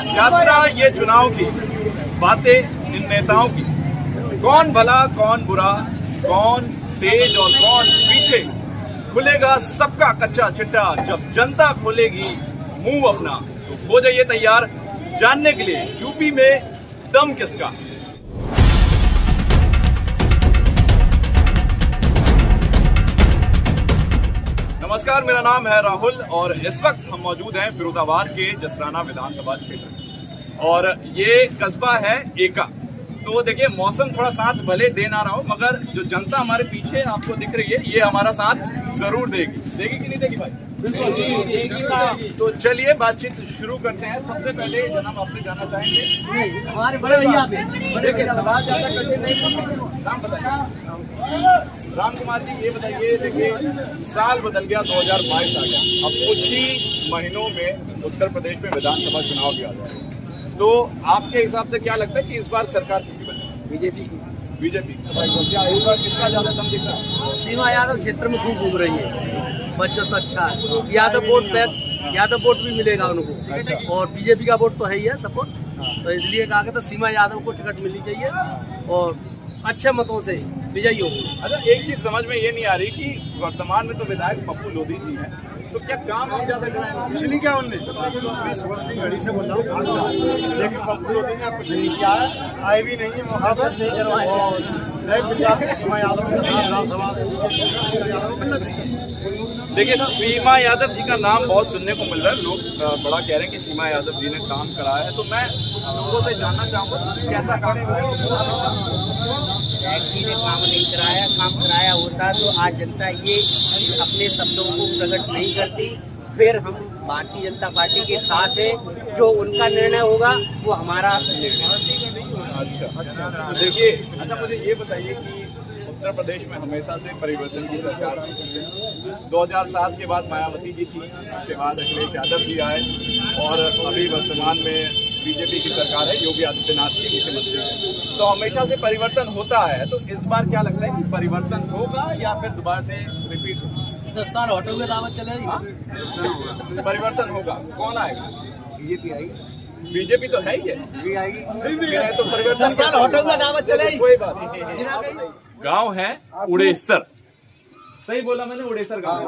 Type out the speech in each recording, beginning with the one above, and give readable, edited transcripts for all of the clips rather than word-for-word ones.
यात्रा ये चुनाव की बातें इन नेताओं की, कौन भला कौन बुरा, कौन तेज और कौन पीछे, खुलेगा सबका कच्चा चिट्टा जब जनता खोलेगी मुंह अपना। तो हो जाइए तैयार जानने के लिए यूपी में दम किसका। नमस्कार, मेरा नाम है राहुल और इस वक्त हम मौजूद हैं फिरोजाबाद के जसराना विधानसभा क्षेत्र और ये कस्बा है एका। तो देखिए, मौसम थोड़ा साथ भले दे ना रहा हो, मगर जो जनता हमारे पीछे आपको दिख रही है ये हमारा साथ जरूर देगी कि नहीं देगी भाई? देगी। तो चलिए बातचीत शुरू करते हैं। सबसे पहले जनाब आपसे जानना चाहेंगे, हमारे बड़े भैया सवाल ज्यादा कठिन नहीं, नाम बताइए। राम कुमार जी, ये बताइए, देखिए साल बदल गया, 2022 आ गया, अब कुछ ही महीनों में उत्तर प्रदेश में विधानसभा चुनाव भी आ जाएगा। तो आपके हिसाब से क्या लगता है कि इस बार सरकार किसकी बनेगी? बीजेपी की। बीजेपी। क्या इस बार किसका ज्यादा दम दिख रहा है? सीमा यादव क्षेत्र में खूब घूम रही है, बच्चों से अच्छा है। यादव वोट पे यादव वोट भी मिलेगा उनको, और बीजेपी का वोट तो है ही है सपोर्ट, तो इसलिए कहा गया तो सीमा यादव को टिकट मिलनी चाहिए और अच्छे मतों से विजयी होगी। अच्छा, एक चीज समझ में ये नहीं आ रही कि वर्तमान में तो विधायक पप्पू लोधी जी हैं, तो क्या काम हम ज्यादा कराएं? कुछ नहीं किया उनने, 20 वर्ष की घड़ी से बोल रहा हूँ, लेकिन पप्पू लोधी ने कुछ नहीं किया है, आए भी नहीं है मौका पर। नए प्रत्याशी सीमा यादव विधानसभा मिलना चाहिए। देखिए, सीमा यादव जी का नाम बहुत सुनने को मिल रहा है, लोग बड़ा कह रहे हैं कि सीमा यादव जी ने काम कराया है। तो मैं लोगों से जानना चाहूँगा कैसा काम जी ने काम नहीं कराया, काम कराया होता तो आज जनता ये अपने शब्दों को प्रकट नहीं करती। फिर हम भारतीय जनता पार्टी के साथ हैं, जो उनका निर्णय होगा वो हमारा निर्णय। अच्छा, तो देखिए, अच्छा मुझे ये बताइए कि उत्तर प्रदेश में हमेशा से परिवर्तन की सरकार थी। 2007 के बाद मायावती जी थी, उसके बाद अखिलेश यादव जी आए और अभी वर्तमान में बीजेपी की सरकार है, योगी आदित्यनाथ जी मुख्यमंत्री है। तो हमेशा से परिवर्तन होता है, तो इस बार क्या लगता है कि परिवर्तन होगा या फिर दोबारा से रिपीट होगा? 10 साल ऑटो के दावत चलेगी। परिवर्तन होगा, कौन आएगा? बीजेपी आएगी। बीजेपी तो है ही है, भी आएगी। तो परिवर्तन 10 साल ऑटो का दावत चलेगी। कोई बात नहीं। गांव है उड़ेसर, सही बोला मैंने, उड़ेसर गांव।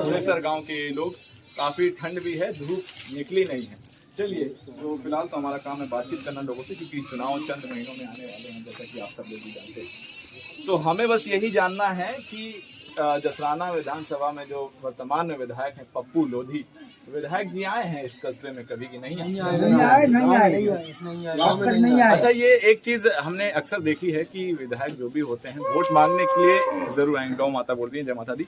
उड़ेसर गांव के लोग, काफी ठंड भी है, धूप निकली नहीं है। चलिए, तो फिलहाल तो हमारा काम है बातचीत करना लोगों से, क्योंकि चुनाव चंद महीनों में आने वाले हैं, जैसा कि आप सब लोग भी जानते हैं। तो हमें बस यही जानना है कि जसराना विधानसभा में जो वर्तमान में विधायक हैं पप्पू लोधी, विधायक जी आए हैं इस कस्बे में कभी कि नहीं आए? अच्छा, ये एक चीज हमने अक्सर देखी है कि विधायक जो भी होते हैं वोट मांगने के लिए जरूर आएंगे। गौ माता बोल रही है, जय माता दी।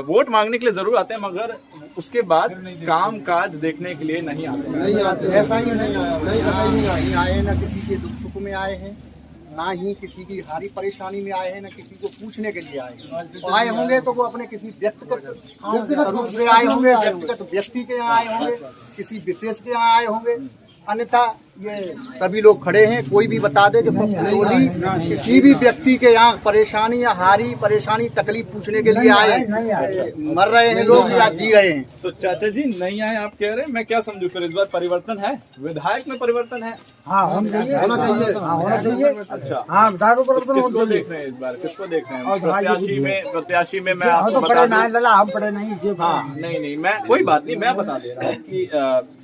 वोट मांगने के लिए जरूर आते हैं, मगर उसके बाद काम काज देखने के लिए नहीं आते। ऐसा ही नहीं आए, न किसी के दुख सुख में आए हैं, ना ही किसी की हारी परेशानी में आए हैं, न किसी को पूछने के लिए आए हैं। आए होंगे तो वो अपने किसी व्यक्तिगत रूप से आए होंगे, व्यक्तिगत व्यक्ति के यहाँ आए होंगे, किसी विशेष के यहाँ आए होंगे। अन्यथा ये सभी लोग खड़े हैं, कोई भी बता दे कि किसी भी व्यक्ति के यहाँ परेशानी या हारी परेशानी तकलीफ पूछने के लिए आए, मर रहे हैं लोग या जी रहे हैं। तो चाचा जी नहीं आए आप कह रहे हैं, मैं क्या समझू फिर? इस बार परिवर्तन है, विधायक में परिवर्तन है। हाँ, होना चाहिए। अच्छा, हाँ, विधायक को परिवर्तन किसको देख रहे हैं इस बार? किसको देख रहे हैं? प्रत्याशी में मैं आपको बता दूं, हम पढ़े नहीं। हाँ, नहीं, मैं कोई बात नहीं, मैं बता दे रहा हूँ कि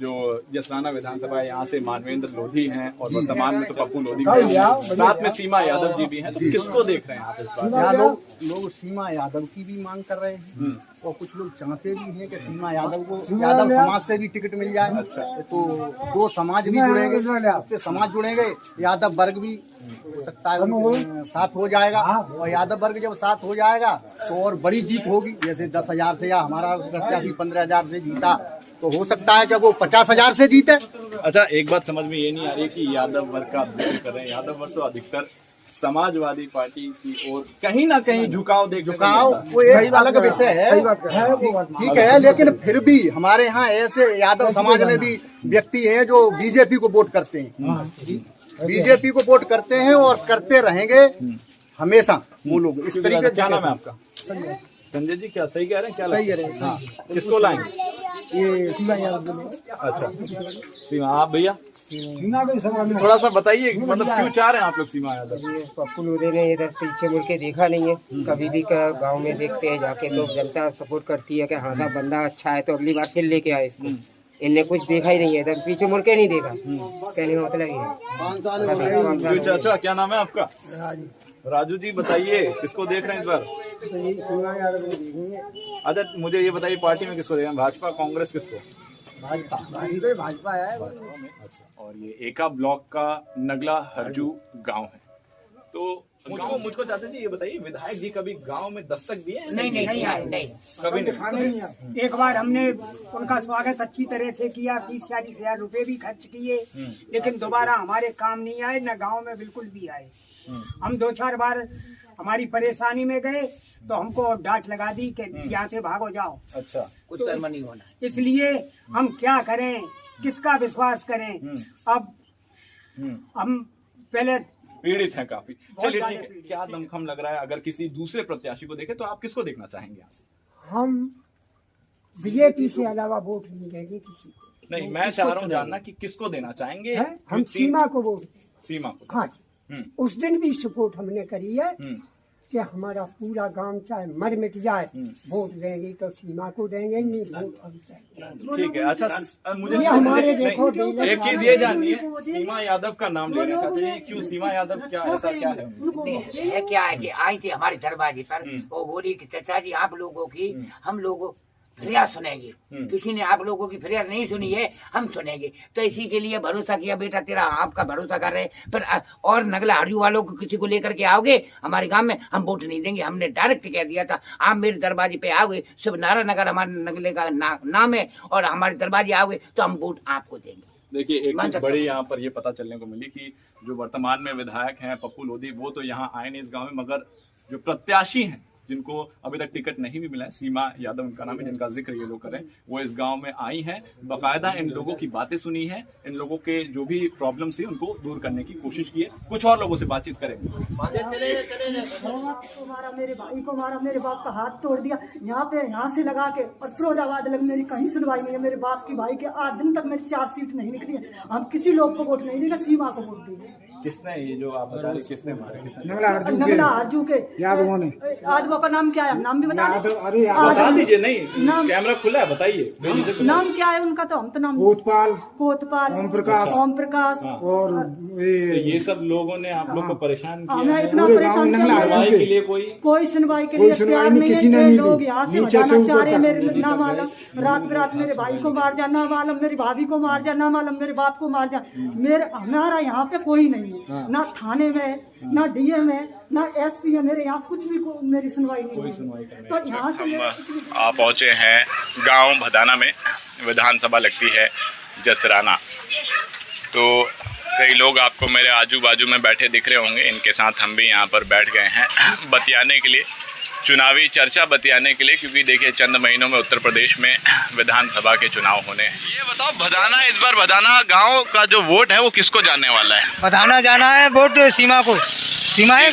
जो जसराना विधानसभा यहाँ से मानवेंद्र लोधी हैं और वर्तमान में तो पप्पू लोधी हैं, साथ में सीमा यादव जी भी हैं। तो किसको देख रहे हैं आप इस बार? लोग सीमा यादव की भी मांग कर रहे हैं और कुछ लोग चाहते भी हैं कि सीमा यादव को यादव समाज से भी टिकट मिल जाए। अच्छा, तो दो समाज भी जुड़ेंगे, उससे समाज जुड़ेंगे, यादव वर्ग भी हो सकता है साथ हो जाएगा, और यादव वर्ग जब साथ हो जाएगा तो और बड़ी जीत होगी। जैसे 10,000 से या हमारा प्रत्याशी 15,000 से जीता, तो हो सकता है कि वो 50,000 से जीते। अच्छा, एक बात समझ में ये नहीं आ रही कि यादव वर्ग का आप जिक्र कर रहे हैं। यादव वर्ग तो अधिकतर समाजवादी पार्टी की ओर कहीं ना कहीं झुकाव वो एक अलग विषय है, ठीक है, लेकिन फिर भी हमारे यहाँ ऐसे यादव समाज में भी व्यक्ति हैं जो बीजेपी को वोट करते हैं, बीजेपी को वोट करते हैं और करते रहेंगे हमेशा वो लोग। इस तरीके। क्या नाम है आपका? संजय जी, क्या सही कह रहे हैं? क्या सही कह रहे हैं? किसको लाएंगे? ये सीमा यादव बोले। अच्छा सीमा, आप भैया थोड़ा सा बताइए, मतलब क्यों चाह रहे हैं आप लोग सीमा यादव? ये पप्पू लोधे ने इधर पीछे मुड़ के देखा नहीं है। कभी भी गांव में देखते हैं जाके तो जनता सपोर्ट करती है कि हाँ साहब बंदा अच्छा है तो अगली बार फिर लेके आए इसको। इनने कुछ देखा ही नहीं है, इधर पीछे मुड़ के नहीं देखा। कहने का मतलब ये है। चाचा क्या नाम है आपका? राजू जी बताइए किसको देख रहे हैं इस बार? अच्छा मुझे ये बताइए पार्टी में किसको देख रहे हैं, भाजपा कांग्रेस किसको? भाजपा है। अच्छा, और ये एका ब्लॉक का नगला हरजू गांव है। तो मुझको चाहते जी ये बताइए, विधायक जी कभी गांव में दस्तक दिए हैं? नहीं। कभी नहीं। एक बार हमने उनका स्वागत अच्छी तरह से किया, 30-40 हजार रुपए भी खर्च किए, लेकिन दोबारा हमारे काम नहीं आए, न गांव में बिल्कुल भी आए। हम 2-4 बार हमारी परेशानी में गए तो हमको डांट लगा दी कि यहाँ से भागो जाओ। अच्छा, कुछ कर्म नहीं होना। इसलिए हम क्या करें, किसका विश्वास करें? अब हम पहले पीड़ित हैं काफी। चलिए ठीक है, क्या दमखम लग रहा है? अगर किसी दूसरे प्रत्याशी को देखे तो आप किसको देखना चाहेंगे यहाँ से? हम बीजेपी से अलावा वोट नहीं देंगे किसी को। नहीं, मैं चाह रहा हूँ जानना कि किसको देना चाहेंगे? हम सीमा को वोट। सीमा को? हाँ जी, उस दिन भी सपोर्ट हमने करी है कि हमारा पूरा गांव चाहे मर मिट जाए वोट देंगे तो सीमा को देंगे, नहीं वोट हम चाहिए। ठीक है। अच्छा मुझे हमारे देखो एक चीज ये जाननी है, सीमा यादव का नाम ले रहे हैं चाचा जी, क्यों सीमा यादव? क्या ऐसा क्या है? है क्या है कि आई थी हमारे दरवाजे पर, वो बोली कि चाचा जी आप लोगों की हम लोग फरियाद सुनेंगे। किसी ने आप लोगों की फरियाद नहीं सुनी है, हम सुनेंगे। तो इसी के लिए भरोसा किया, बेटा तेरा आपका भरोसा कर रहे हैं। पर और नगला हरियो वालों को किसी को लेकर के आओगे हमारे गांव में, हम वोट नहीं देंगे। हमने डायरेक्ट कह दिया था, आप मेरे दरवाजे पे आओगे, शुभ नारा नगर हमारे नगले का नाम है, और हमारे दरवाजे आओगे तो हम वोट आपको देंगे। देखिए एक चीज बड़ी यहाँ पर ये पता चलने को मिली कि जो वर्तमान में विधायक हैं पप्पू लोधी, वो तो यहाँ आए नहीं इस गाँव में, मगर जो प्रत्याशी हैं जिनको अभी तक टिकट नहीं भी मिला है, सीमा यादव उनका नाम है, जिनका जिक्र ये लोग करें, वो इस गांव में आई हैं, बाकायदा इन लोगों की बातें सुनी है, इन लोगों के जो भी प्रॉब्लम्स है उनको दूर करने की कोशिश की है। कुछ और लोगों से बातचीत करेंगे। मारा मेरे भाई को, मारा मेरे बाप का हाथ तोड़ दिया, यहाँ से लगा के, और फिरोजाबाद लग मेरी कहीं सुनवाई नहीं है। मेरे बाप की भाई के 8 दिन तक मेरी चार्जशीट नहीं निकली है। हम किसी लोग को वोट नहीं देंगे, सीमा को वोट देंगे। किसने ये जो आप बता रहे, किसने मारे? नगला हरजू के यादवों ने। यादवों का नाम क्या है? नाम भी बता दीजिए। नहीं, कैमरा खुला है, बताइए नाम क्या है उनका। तो हम तो नाम कोतपाल, ओम प्रकाश और ये सब लोगों ने आप लोग को परेशान किया। हमें इतना परेशान सुनवाई के लिए कोई सुनवाई के लिए तैयार नहीं है। लोग यहाँ से भगाना चाह रहे हैं। मेरे ना मालूम रात बिरात मेरे भाई को मार जा, ना मालूम मेरी भाभी को मार जा, ना मालूम मेरे बाप को मार जा। हमारा यहाँ पे कोई नहीं, ना थाने में, ना डीएम में, ना एसपी है। मेरे यहाँ कुछ भी मेरी सुनवाई नहीं है। तो यहाँ से आप पहुँचे हैं गांव भदाना में, विधानसभा लगती है जसराना। तो कई लोग आपको मेरे आजू बाजू में बैठे दिख रहे होंगे, इनके साथ हम भी यहाँ पर बैठ गए हैं बतियाने के लिए, चुनावी चर्चा बतियाने के लिए, क्योंकि देखिए चंद महीनों में उत्तर प्रदेश में विधानसभा के चुनाव होने हैं। ये बताओ भदाना, इस बार भदाना गांव का जो वोट है वो किसको जाने वाला है? भदाना जाना है वोट सीमा को। सीमा है?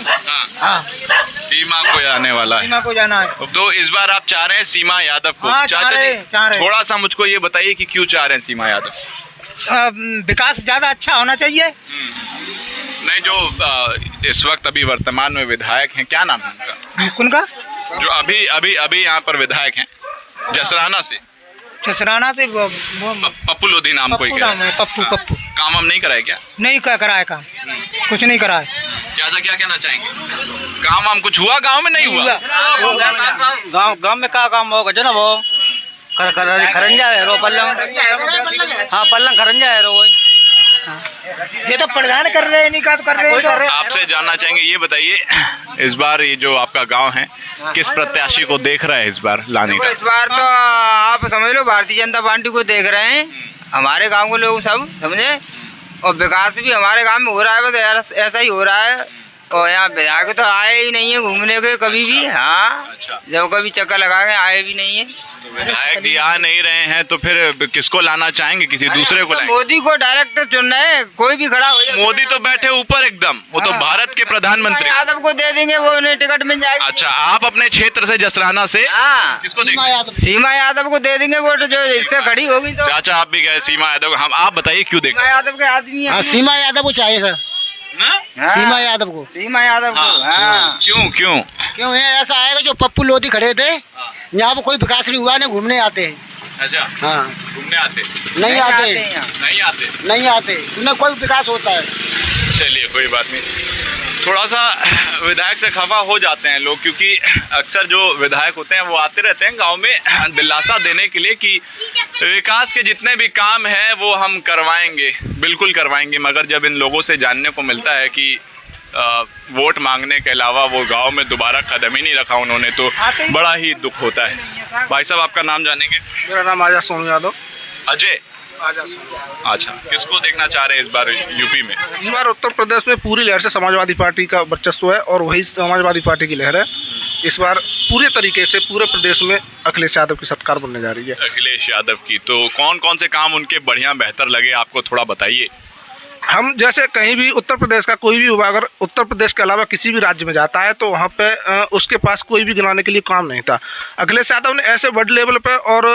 हाँ, सीमा को जाने वाला है। सीमा को जाना है। तो इस बार आप चाह रहे हैं सीमा यादव को? हाँ, चाचा जी चाह रहे। थोड़ा सा मुझको ये बताइए कि क्यों चाह रहे हैं सीमा यादव? विकास ज्यादा अच्छा होना चाहिए। नहीं, जो इस वक्त अभी वर्तमान में विधायक हैं, क्या नाम है उनका? उनका जो अभी यहाँ पर विधायक हैं जसराना से। जसराना से पप्पू लोधी नाम कोई पप्पू काम हम नहीं कराए क्या? नहीं कराया काम, कुछ नहीं कराया। चाचा क्या कहना चाहेंगे? काम वाम कुछ हुआ गांव में? नहीं हुआ। गांव में क्या काम होगा जो ना वो खरंजा है रो पल्लंग। हाँ पल्लंग खरंजा है रो वही। ये तो प्रधान कर रहे हैं, नहीं कर रहे हैं। आपसे जानना चाहेंगे, ये बताइए इस बार ये जो आपका गांव है किस प्रत्याशी को देख रहा है इस बार लाने का? इस बार तो आप समझ लो भारतीय जनता पार्टी को देख रहे हैं। हमारे गांव के लोग सब समझे, और विकास भी हमारे गांव में हो रहा है, बस ऐसा ही हो रहा है। और यहाँ विधायक तो आए ही नहीं है घूमने के कभी भी। हाँ अच्छा। जब कभी चक्कर लगा के आए भी नहीं है। तो विधायक जी आ नहीं रहे हैं तो फिर किसको लाना चाहेंगे? किसी दूसरे को लाएंगे? मोदी को डायरेक्ट चुन रहे हैं, कोई भी खड़ा हो जाए। मोदी तो बैठे ऊपर एकदम, वो तो भारत के प्रधानमंत्री। यादव को दे देंगे, वो उन्हें टिकट मिल जाएगी। अच्छा, आप अपने क्षेत्र से जसराना से हाँ किसको देंगे? सीमा यादव को दे देंगे वोट, जो इससे खड़ी होगी। तो चाचा आप भी गए सीमा यादव, हम आप बताइए क्यों देंगे? सीमा यादव के आदमी है। सीमा यादव को चाहिए सर, हाँ, सीमा यादव को। सीमा यादव को। हाँ क्यों क्यों? क्यों है ऐसा आएगा? जो पप्पू लोधी खड़े थे यहाँ पर कोई विकास नहीं हुआ, ना घूमने आते हैं। अच्छा, हाँ घूमने आते नहीं आते, नहीं आते, नहीं आते, उन्हें कोई विकास होता है। चलिए कोई बात नहीं। थोड़ा सा विधायक से खफा हो जाते हैं लोग, क्योंकि अक्सर जो विधायक होते हैं वो आते रहते हैं गांव में दिलासा देने के लिए कि विकास के जितने भी काम हैं वो हम करवाएंगे, बिल्कुल करवाएंगे। मगर जब इन लोगों से जानने को मिलता है कि वोट मांगने के अलावा वो गांव में दोबारा कदम ही नहीं रखा उन्होंने, तो बड़ा ही दुख होता है। भाई साहब आपका नाम जानेंगे? मेरा नाम आजा सोनू यादव। अजय। अच्छा, किसको देखना चाह रहे हैं इस बार यूपी में? इस बार उत्तर प्रदेश में पूरी लहर से समाजवादी पार्टी का वर्चस्व है और वही समाजवादी पार्टी की लहर है। इस बार पूरे तरीके से पूरे प्रदेश में अखिलेश यादव की सरकार बनने जा रही है। अखिलेश यादव की। तो कौन कौन से काम उनके बढ़िया बेहतर लगे आपको, थोड़ा बताइए। हम जैसे कहीं भी उत्तर प्रदेश का कोई भी विभाग अगर उत्तर प्रदेश के अलावा किसी भी राज्य में जाता है तो वहाँ पे उसके पास कोई भी गिनाने के लिए काम नहीं था। अखिलेश यादव ने ऐसे बड़े लेवल पे और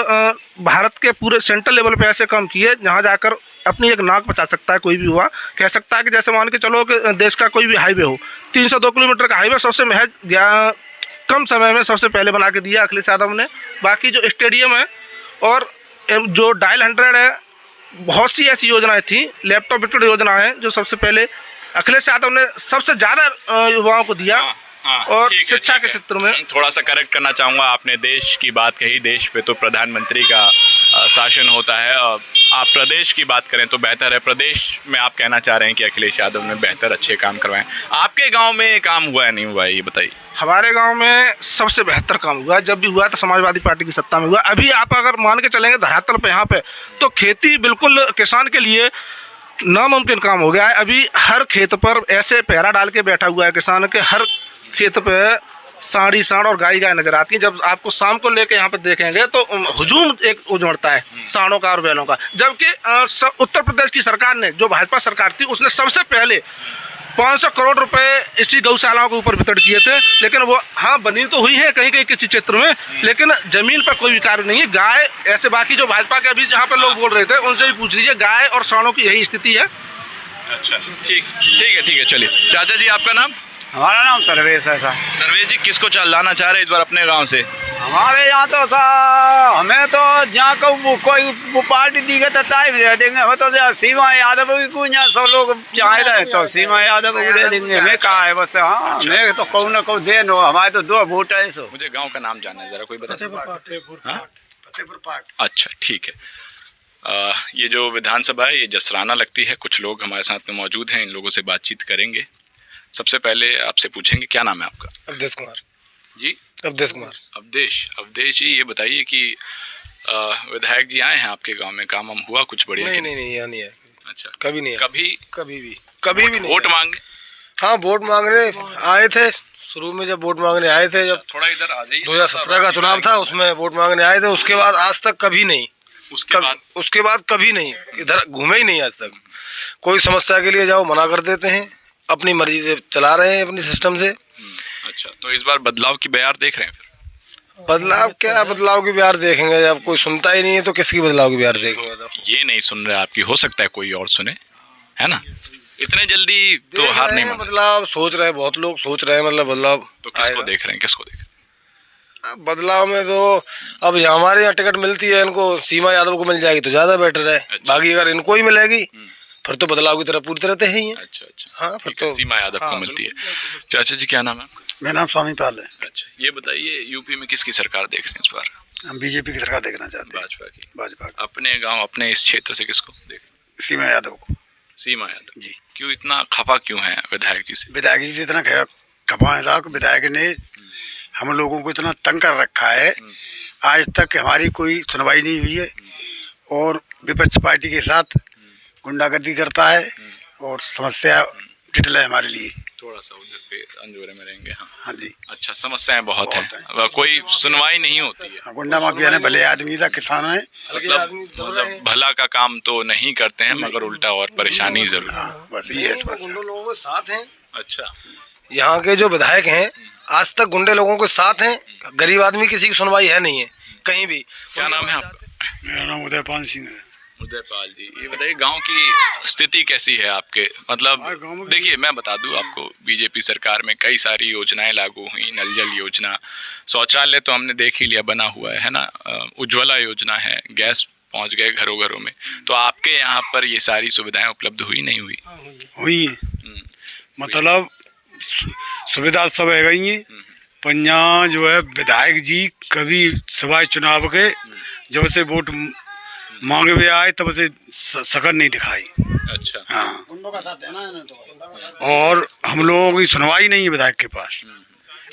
भारत के पूरे सेंट्रल लेवल पे ऐसे काम किए जहाँ जाकर अपनी एक नाक बचा सकता है कोई भी हुआ। कह सकता है कि जैसे मान के चलो कि देश का कोई भी हाईवे हो, 302 किलोमीटर का हाईवे सबसे महज कम समय में सबसे पहले बना के दिया अखिलेश यादव ने। बाकी जो स्टेडियम है और जो डायल 100 है, बहुत सी ऐसी योजनाएं थी, लैपटॉप वितरण योजना है जो सबसे पहले अखिलेश यादव ने सबसे ज़्यादा युवाओं को दिया। और शिक्षा के क्षेत्र में थोड़ा सा करेक्ट करना चाहूँगा, आपने देश की बात कही, देश पे तो प्रधानमंत्री का शासन होता है। आप प्रदेश की बात करें तो बेहतर है। प्रदेश में आप कहना चाह रहे हैं कि अखिलेश यादव ने बेहतर अच्छे काम करवाए। आपके गांव में काम हुआ है नहीं हुआ है, ये बताइए। हमारे गांव में सबसे बेहतर काम हुआ, जब भी हुआ तो समाजवादी पार्टी की सत्ता में हुआ। अभी आप अगर मान के चलेंगे धरातल पे यहाँ पे तो खेती बिल्कुल किसान के लिए नामुमकिन काम हो गया है। अभी हर खेत पर ऐसे पहरा डाल के बैठा हुआ है किसान के, हर खेत पे सांड और गाय नजर आती है। जब आपको शाम को लेके यहाँ पे देखेंगे तो हुजूम एक उमड़ता है सांडों का और बैलों का। जबकि उत्तर प्रदेश की सरकार ने, जो भाजपा सरकार थी, उसने सबसे पहले 500 करोड़ रुपए इसी गौशालाओं के ऊपर वितरण किए थे। लेकिन वो हाँ बनी तो हुई है कहीं कहीं किसी क्षेत्र में, लेकिन जमीन पर कोई भी कार्य नहीं है। गाय ऐसे बाकी जो भाजपा के अभी जहाँ पर लोग बोल रहे थे उनसे भी पूछ लीजिए, गाय और सांडों की यही स्थिति है। अच्छा, ठीक है। चलिए चाचा जी, आपका नाम? हमारा नाम सर्वेश है सर। सर्वेश जी, किसको लाना चाह रहे हैं इस बार अपने गांव से? हमारे यहाँ तो हमें तो जहाँ को कोई वो पार्टी दी गई तो ताई दे देंगे। हमें तो सीमा यादव की को यहाँ सब लोग चाहे रहे तो सीमा यादव को दे देंगे। हमें कहा है बस। हाँ, हमें तो कहूँ ना कहूँ दे नो, हमारे तो 2 वोट है। सो मुझे गांव का नाम जानना है जरा, कोई बता। फतेहपुर। अच्छा, ठीक है। ये जो विधानसभा है ये जसराना लगती है। कुछ लोग हमारे साथ में मौजूद हैं, इन लोगों से बातचीत करेंगे। सबसे पहले आपसे पूछेंगे, क्या नाम है आपका? अवधेश कुमार जी। अवधेश कुमार। अवधेश जी, ये बताइए कि विधायक जी आए हैं आपके गांव में, काम हुआ कुछ बढ़िया? नहीं, यहाँ नहीं है। अच्छा, कभी नहीं, कभी भी नहीं। वोट मांगने? हाँ, वोट मांगने आए थे। शुरू में जब वोट मांगने आए थे, जब थोड़ा इधर आ जाइए, 2017 का चुनाव था उसमें वोट मांगने आए थे। उसके बाद आज तक कभी नहीं। उसके बाद कभी नहीं, इधर घूमे ही नहीं आज तक। कोई समस्या के लिए जाओ मना कर देते हैं, अपनी मर्जी से चला रहे हैं अपनी सिस्टम से। अच्छा, तो इस बार बदलाव की बयार देख रहे हैं फिर? बदलाव क्या, बदलाव की बयार देखेंगे? जब कोई सुनता ही नहीं है तो किसकी बदलाव की बयार देखेंगे? तो ये नहीं सुन रहे आपकी, हो सकता है कोई और सुने, है ना? इतने जल्दी तो हार नहीं मानेंगे। बदलाव सोच रहे हैं, बहुत लोग सोच रहे हैं, मतलब बदलाव। तो किसको देख रहे हैं? बदलाव में तो अब हमारे यहाँ टिकट मिलती है इनको, सीमा यादव को मिल जाएगी तो ज्यादा बेटर है। अच्छा। बाकी अगर इनको ही मिलेगी फिर तो बदलाव की तरफ पूरी तरह से ही है। अच्छा। हाँ, फिर तो सीमा यादव को मिलती है। चाचा जी, क्या नाम है? मेरा नाम स्वामी पाल है। अच्छा, ये बताइए यूपी में किसकी सरकार देख रहे हैं इस बार? हम बीजेपी की सरकार देखना चाहते हैं। भाजपा की। भाजपा। अपने गांव, अपने इस क्षेत्र से किसको देख? सीमा यादव को। सीमा यादव जी। क्यों इतना खफा क्यों है विधायक जी से? विधायक जी से इतना खफा है साहब, विधायक ने हम लोगों को इतना तंग कर रखा है, आज तक हमारी कोई सुनवाई नहीं हुई है और विपक्ष पार्टी के साथ गुंडागर्दी करता है और समस्या डिटेल है हमारे लिए। थोड़ा सा उधर पे अंजोरे में रहेंगे। हाँ हाँ जी, अच्छा, समस्याएं बहुत हैं, अब कोई सुनवाई नहीं होती है। गुंडा माफिया ने भले आदमी था, किसान है, मतलब भला का काम तो नहीं करते हैं मगर उल्टा और परेशानी जरूर। बस ये गुंडों लोगों के साथ हैं। अच्छा, यहाँ के जो विधायक हैं आज तक गुंडे लोगों के साथ हैं, गरीब आदमी किसी की सुनवाई है नहीं है कहीं भी। क्या नाम है आपका? मेरा नाम उदयपाल सिंह है। उदयपाल जी, ये बताइए गांव की स्थिति कैसी है आपके? मतलब देखिए, मैं बता दूं आपको, बीजेपी सरकार में कई सारी योजनाएं लागू हुई, नल जल योजना, शौचालय तो हमने देख ही लिया बना हुआ है ना, उज्ज्वला योजना है, गैस पहुंच गए घरों घरों में। तो आपके यहाँ पर ये सारी सुविधाएं उपलब्ध हुई नहीं हुई? हुई है, मतलब सुविधा सब है गई है। पंजा जो है विधायक जी कभी सभा चुनाव के जब से वोट मांगे हुए आए तब से शकल नहीं दिखाई। अच्छा, हाँ, गुंडों का साथ देना है ना तो। और हम लोगों की सुनवाई नहीं है विधायक के पास,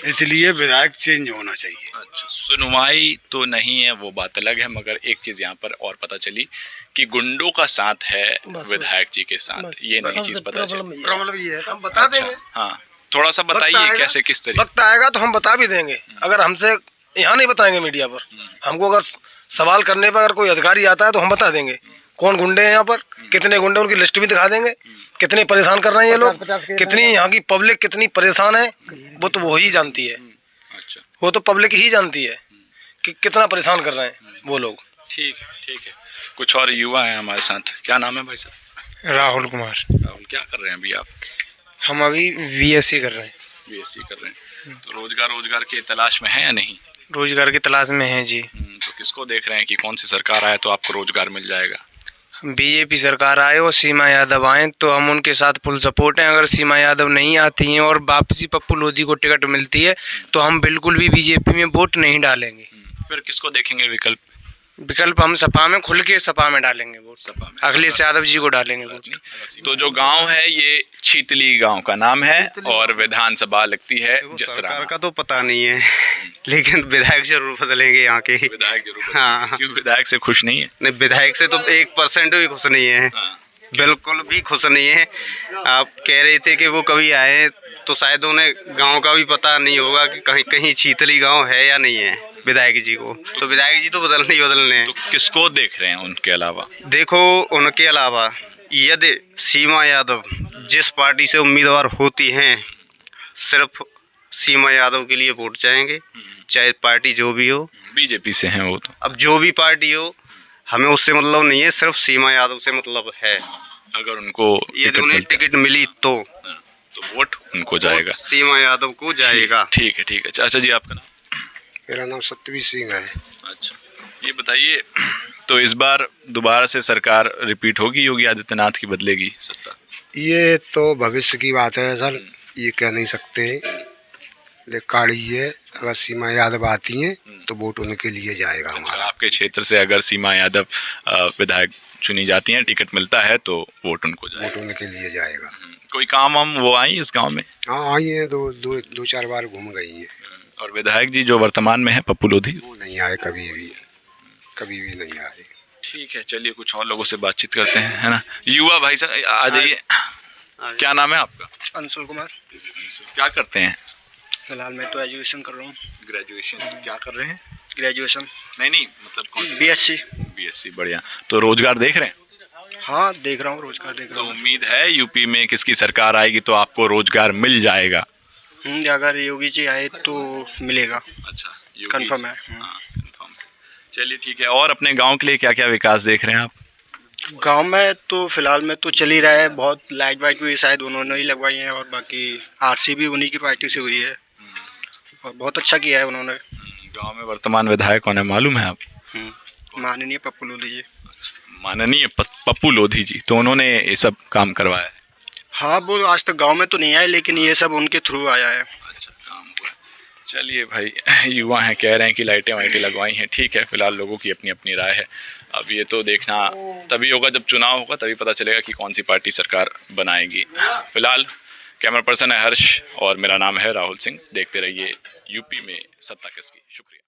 इसलिए विधायक चेंज होना चाहिए। अच्छा, सुनवाई तो नहीं है वो बात अलग है, मगर एक चीज यहाँ पर और पता चली कि गुंडों का साथ है विधायक जी के साथ, ये नई चीज पता चली। प्रॉब्लम ये है, हम बता देंगे। हाँ, थोड़ा सा बताइए कैसे, किस तरीके? वक्त आएगा तो हम बता भी देंगे। अगर हमसे यहाँ नहीं बताएंगे मीडिया पर, हमको अगर सवाल करने पर अगर कोई अधिकारी आता है तो हम बता देंगे कौन गुंडे हैं यहाँ पर, कितने गुंडे, उनकी लिस्ट भी दिखा देंगे, कितने परेशान कर रहे हैं ये लोग, कितनी यहाँ की पब्लिक कितनी परेशान है, वो तो वो ही जानती है। अच्छा, वो तो पब्लिक ही जानती है कि कितना परेशान कर रहे हैं वो लोग। ठीक है। कुछ और युवा हैं हमारे साथ। क्या नाम है भाई साहब? राहुल कुमार। राहुल, क्या कर रहे हैं अभी आप? हम अभी बीएससी कर रहे हैं। बीएससी कर रहे हैं, तो रोजगार के तलाश में है या नहीं? रोजगार की तलाश में हैं जी। तो किसको देख रहे हैं कि कौन सी सरकार आए तो आपको रोजगार मिल जाएगा? बीजेपी सरकार आए और सीमा यादव आए तो हम उनके साथ फुल सपोर्ट हैं। अगर सीमा यादव नहीं आती हैं और वापसी पप्पू लोधी को टिकट मिलती है तो हम बिल्कुल भी बीजेपी में वोट नहीं डालेंगे। फिर किसको देखेंगे विकल्प? विकल्प हम सपा में, खुल के सपा में डालेंगे वोट, सपा में अखिलेश यादव जी को डालेंगे वोट। तो जो गांव है ये छीतली गांव का नाम है और विधानसभा लगती है जसरा। सरकार का तो पता नहीं है लेकिन विधायक जरूर बदलेंगे यहाँ के। विधायक जरूर। हाँ, क्यों विधायक से खुश नहीं है? नहीं, विधायक से तो 1% भी खुश नहीं है। बिल्कुल भी खुश नहीं है। आप कह रहे थे कि वो कभी आए तो शायद उन्हें गांव का भी पता नहीं होगा कि कहीं कहीं छीतली गांव है या नहीं है विधायक जी को। तो विधायक जी तो बदलने ही बदलने हैं। तो किसको देख रहे हैं उनके अलावा? देखो, उनके अलावा यदि सीमा यादव जिस पार्टी से उम्मीदवार होती हैं, सिर्फ सीमा यादव के लिए वोट चाहेंगे, चाहे पार्टी जो भी हो। बीजेपी से हैं वो तो। अब जो भी पार्टी हो, हमें उससे मतलब नहीं है, सिर्फ सीमा यादव से मतलब है। अगर उनको यदि उन्हें टिकट मिली तो वोट उनको जाएगा, सीमा यादव को जाएगा। ठीक है। चाचा जी, आपका नाम? मेरा नाम सत्यवीर सिंह है। अच्छा, ये बताइए, तो इस बार दोबारा से सरकार रिपीट होगी, योगी आदित्यनाथ की बदलेगी सत्ता? ये तो भविष्य की बात है सर, ये कह नहीं सकते। काड़ी है, अगर सीमा यादव आती हैं तो वोट उनके लिए जाएगा हमारा। आपके क्षेत्र से अगर सीमा यादव विधायक चुनी जाती हैं, टिकट मिलता है तो वोट उनको जाएगा? वोट उनके लिए जाएगा। कोई काम हम वो आई इस गांव में? हाँ, आई है, दो चार बार घूम गई हैं। और विधायक जी जो वर्तमान में है पप्पू लोधी, वो नहीं आए, कभी भी नहीं आए। ठीक है, चलिए कुछ और लोगों से बातचीत करते हैं, है ना। युवा भाई साहब आ जाइए। क्या नाम है आपका? अंशुल कुमार। क्या करते हैं? फिलहाल मैं तो एजुकेशन कर रहा हूँ। ग्रेजुएशन क्या कर रहे हैं? ग्रेजुएशन नहीं मतलब बीएससी। बढ़िया। तो रोजगार देख रहे हैं? हाँ, देख रहा हूँ, रोजगार देख रहा हूँ। तो उम्मीद है यूपी में किसकी सरकार आएगी तो आपको रोजगार मिल जाएगा? अगर योगी जी आए तो मिलेगा। अच्छा, कंफर्म है। कंफर्म। चलिए ठीक है। और अपने गांव के लिए क्या क्या विकास देख रहे हैं आप? गांव में तो फिलहाल में तो चल ही रहा है, बहुत लाइट वाइट भी शायद उन्होंने ही लगवाई है और बाकी आरसी भी उन्हीं की पार्टी से हुई है और बहुत अच्छा किया है उन्होंने। गांव में वर्तमान विधायक कौन है मालूम है आप? माननीय पप्पू लोधी जी। माननीय पप्पू लोधी जी, तो उन्होंने ये सब काम करवाया है? हाँ, वो आज तक गांव में तो नहीं आए लेकिन ये सब उनके थ्रू आया है। अच्छा, काम हुआ। चलिए भाई, युवा हैं, कह रहे हैं कि लाइटें वाइटें लगवाई हैं। ठीक है, फिलहाल लोगों की अपनी अपनी राय है। अब ये तो देखना तभी होगा जब चुनाव होगा, तभी पता चलेगा कि कौन सी पार्टी सरकार बनाएगी। फिलहाल कैमरा पर्सन है हर्ष और मेरा नाम है राहुल सिंह। देखते रहिए यूपी में सत्ता किसकी। शुक्रिया।